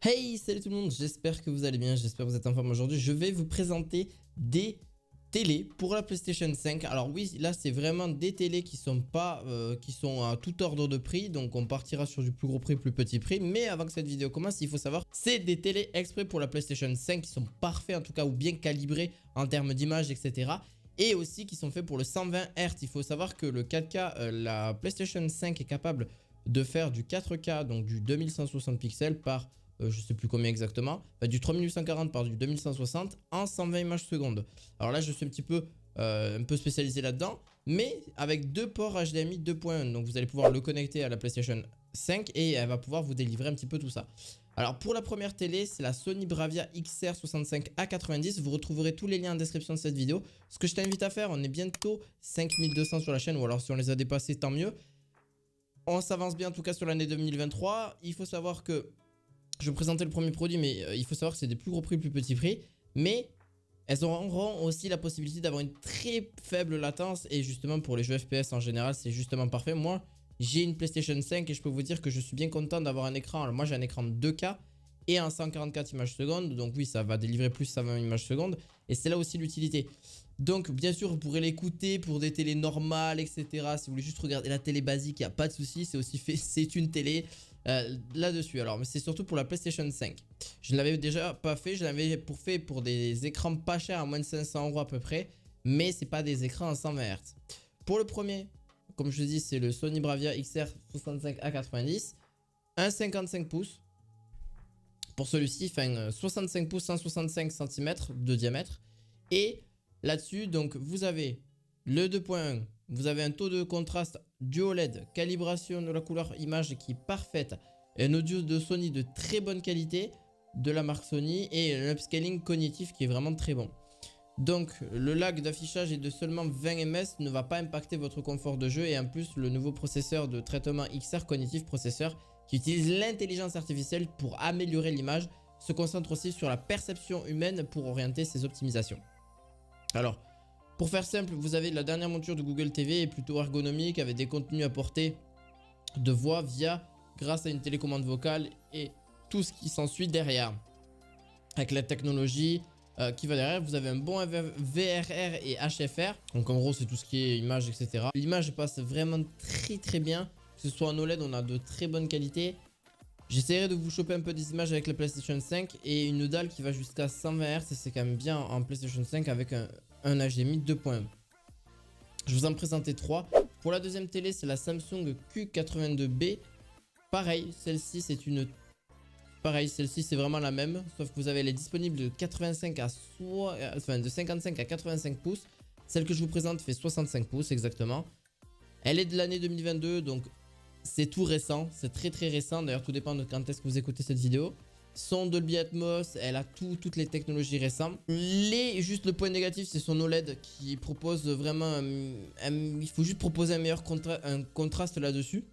Hey, salut tout le monde, j'espère que vous allez bien, j'espère que vous êtes en forme aujourd'hui. Je vais vous présenter des télés pour la PlayStation 5. Alors oui, là c'est vraiment des télés qui sont pas, qui sont à tout ordre de prix. Donc on partira sur du plus gros prix, plus petit prix. Mais avant que cette vidéo commence, il faut savoir, c'est des télés exprès pour la PlayStation 5 qui sont parfaits en tout cas, ou bien calibrés en termes d'image, etc. Et aussi qui sont faits pour le 120 Hz. Il faut savoir que le 4K, la PlayStation 5 est capable de faire du 4K, donc du 2160 pixels par je sais plus combien exactement, du 3840 par du 2160 en 120 images secondes. Alors là je suis un peu spécialisé là-dedans, mais avec deux ports HDMI 2.1, donc vous allez pouvoir le connecter à la PlayStation 5 et elle va pouvoir vous délivrer un petit peu tout ça. Alors pour la première télé, c'est la Sony Bravia XR65A90, vous retrouverez tous les liens en description de cette vidéo. Ce que je t'invite à faire, on est bientôt 5200 sur la chaîne, ou alors si on les a dépassés tant mieux. On s'avance bien en tout cas sur l'année 2023, il faut savoir que je vais présenter le premier produit, mais il faut savoir que c'est des plus gros prix, plus petits prix. Mais elles auront aussi la possibilité d'avoir une très faible latence. Et justement, pour les jeux FPS en général, c'est justement parfait. Moi, j'ai une PlayStation 5 et je peux vous dire que je suis bien content d'avoir un écran. Alors moi, j'ai un écran de 2K et un 144 images secondes. Donc oui, ça va délivrer plus 120 images secondes. Et c'est là aussi l'utilité. Donc bien sûr, vous pourrez l'écouter pour des télés normales, etc. Si vous voulez juste regarder la télé basique, il n'y a pas de souci. C'est aussi fait, c'est une télé. Là-dessus, alors, mais c'est surtout pour la PlayStation 5. Je ne l'avais déjà pas fait, je l'avais fait pour des écrans pas chers à moins de 500 € à peu près, mais c'est pas des écrans à 120 Hz. Pour le premier, comme je dis, c'est le Sony Bravia XR65A90, un 55 pouces. Pour celui-ci, enfin 65 pouces, 165 cm de diamètre. Et là-dessus, donc vous avez le 2.1, vous avez un taux de contraste duo LED, calibration de la couleur image qui est parfaite, un audio de Sony de très bonne qualité de la marque Sony et un upscaling cognitif qui est vraiment très bon. Donc le lag d'affichage est de seulement 20 ms, ne va pas impacter votre confort de jeu, et en plus le nouveau processeur de traitement XR Cognitive Processor qui utilise l'intelligence artificielle pour améliorer l'image se concentre aussi sur la perception humaine pour orienter ses optimisations. Alors pour faire simple, vous avez la dernière monture de Google TV, est plutôt ergonomique avec des contenus à portée de voix grâce à une télécommande vocale et tout ce qui s'ensuit derrière. Avec la technologie qui va derrière, vous avez un bon VRR et HFR. Donc en gros, c'est tout ce qui est image, etc. L'image passe vraiment très bien. Que ce soit en OLED, on a de très bonne qualité. J'essaierai de vous choper un peu des images avec la PlayStation 5 et une dalle qui va jusqu'à 120 Hz. C'est quand même bien en PlayStation 5 avec un HDMI 2.1. Je vous en présentais 3. Pour la deuxième télé, c'est la Samsung Q82B. Pareil, celle-ci c'est une... Pareil, celle-ci c'est vraiment la même, sauf que vous avez, elle est disponible de 55 à de 55 à 85 pouces. Celle que je vous présente fait 65 pouces exactement. Elle est de l'année 2022, donc c'est tout récent, c'est très récent. D'ailleurs, tout dépend de quand est-ce que vous écoutez cette vidéo. Son Dolby Atmos, elle a toutes les technologies récentes. Juste le point négatif, c'est son OLED qui propose vraiment il faut juste proposer un meilleur contraste là-dessus.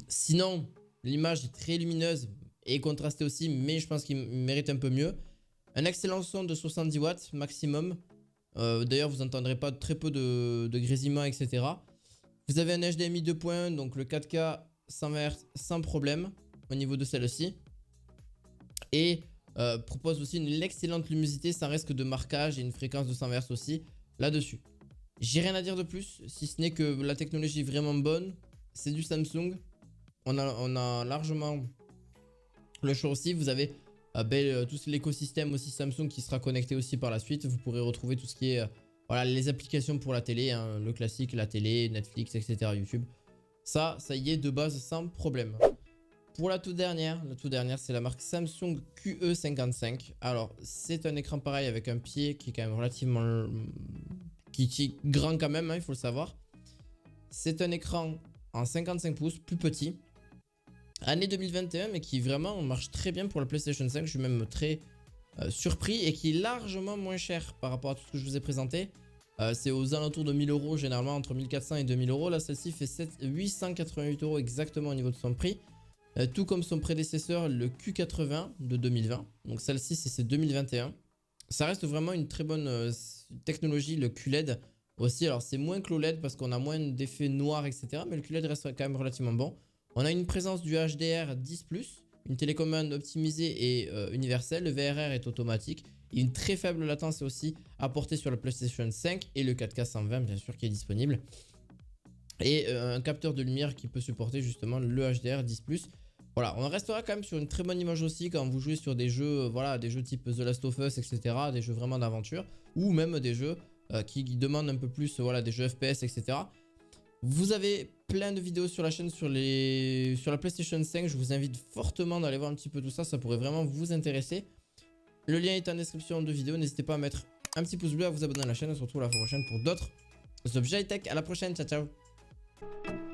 Sinon, l'image est très lumineuse et contrastée aussi, mais je pense qu'il mérite un peu mieux. Un excellent son de 70 watts maximum. D'ailleurs, vous n'entendrez pas très peu de grésillements, etc. Vous avez un HDMI 2.1, donc le 4K 120 Hz sans problème au niveau de celle-ci. Et propose aussi une excellente luminosité sans risque de marquage et une fréquence de 120 Hz aussi là-dessus. J'ai rien à dire de plus, si ce n'est que la technologie est vraiment bonne. C'est du Samsung. On a largement le choix aussi. Vous avez tout l'écosystème aussi Samsung qui sera connecté aussi par la suite. Vous pourrez retrouver tout ce qui est voilà, les applications pour la télé, hein, le classique, la télé, Netflix, etc. YouTube. Ça y est de base sans problème. Pour la toute dernière c'est la marque Samsung QE55. Alors c'est un écran pareil avec un pied qui est quand même relativement qui est grand quand même, hein, il faut le savoir. C'est un écran en 55 pouces, plus petit. Année 2021, mais qui vraiment marche très bien pour la PlayStation 5. Je suis même très surpris, et qui est largement moins cher par rapport à tout ce que je vous ai présenté. C'est aux alentours de 1000 €, généralement entre 1400 et 2000 €. Là, celle-ci fait 888 € exactement au niveau de son prix. Tout comme son prédécesseur, le Q80 de 2020. Donc celle-ci, c'est 2021. Ça reste vraiment une très bonne technologie, le QLED aussi. Alors c'est moins que l'OLED parce qu'on a moins d'effets noirs, etc. Mais le QLED reste quand même relativement bon. On a une présence du HDR 10+, une télécommande optimisée et universelle. Le VRR est automatique. Et une très faible latence est aussi apportée sur la PlayStation 5 et le 4K 120 bien sûr qui est disponible. Et un capteur de lumière qui peut supporter justement le HDR 10+. Voilà, on restera quand même sur une très bonne image aussi quand vous jouez sur des jeux, voilà, des jeux type The Last of Us, etc. Des jeux vraiment d'aventure ou même des jeux qui demandent un peu plus, voilà, des jeux FPS, etc. Vous avez plein de vidéos sur la chaîne sur la PlayStation 5. Je vous invite fortement d'aller voir un petit peu tout ça. Ça pourrait vraiment vous intéresser. Le lien est en description de vidéo. N'hésitez pas à mettre un petit pouce bleu, à vous abonner à la chaîne. On se retrouve la fois prochaine pour d'autres objets high-tech. À la prochaine. Ciao, ciao.